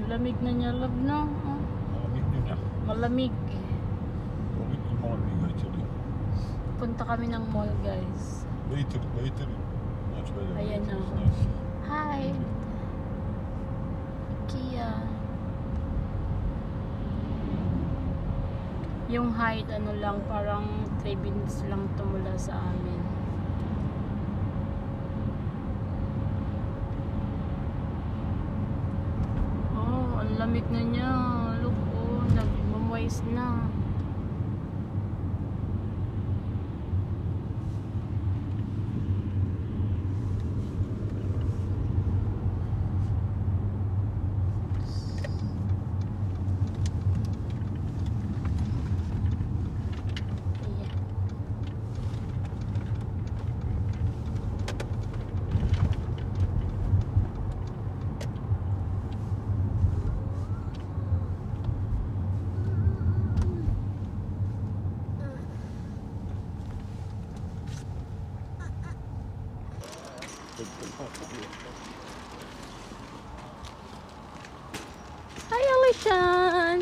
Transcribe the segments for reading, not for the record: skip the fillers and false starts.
Lamig na niya, love na. Oh. Malamig din niya. Malamig. Malamig din malamig actually. Punta kami ng mall, guys. Later. Much better. Ayan na. It's nice. Hi. Kia. Yung height, ano lang, parang 3 minutes lang tumula sa amin. Oh, ang lamig na niya. Look, oh, nag-moist na. Hi, Alishan!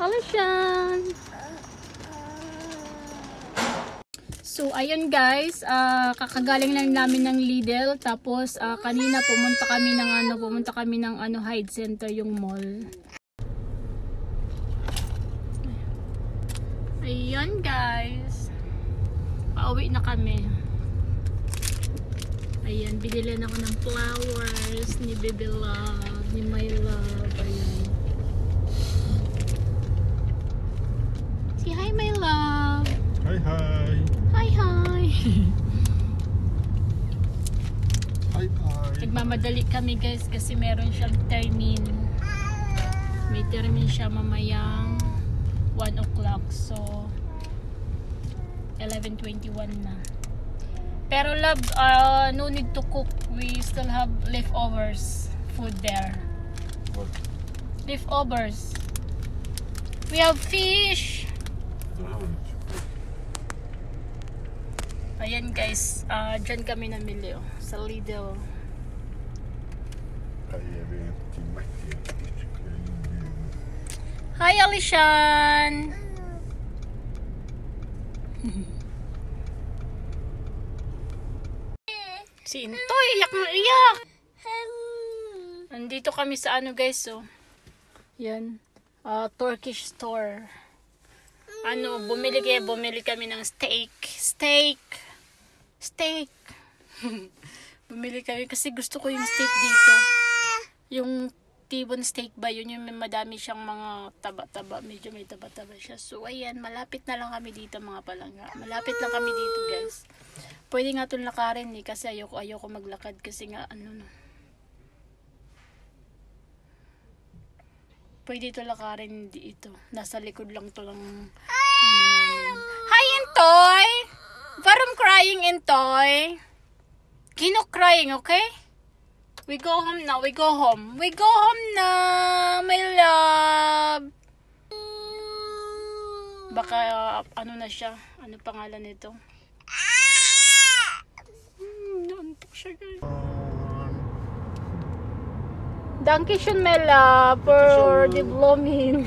Alishan! So, ayun guys, kakagaling lang namin ng Lidl. Tapos, kanina pumunta kami ng Hyde Center, yung mall. Ayun guys. Pauwi na kami. Ayan, binilan ako ng flowers ni Baby Love, ni My Love. Ayan. Say hi, My Love. Hi. Hi. Hi. Nagmamadali kami guys kasi meron siyang termin. May termin siya mamayang 1 o'clock. So, 11:21 na. Pero love, no need to cook. We still have leftovers food there. What? Leftovers. We have fish. Ayan guys, dyan kami namili sa Lidl. Hi Alishan! Si Intoy, iyak na iyak! Nandito kami sa guys, yan, Turkish store. Bumili kami ng steak. Bumili kami kasi gusto ko yung steak dito. Yung T-bone steak ba, yun yung madami siyang mga taba-taba. Medyo may taba-taba siya. So, ayan, malapit na lang kami dito mga palangga. Malapit lang kami dito guys. Pwede nga itong lakarin kasi ayoko maglakad kasi nga pwede ito lakarin, hindi ito. Nasa likod lang ito lang namin. Hi Intoy! Parang crying Intoy. Kino crying, okay? We go home now. We go home na, my love. Baka na siya. Ano pangalan nito? Naantok siya guys. Danke schön, my love, for the blooming.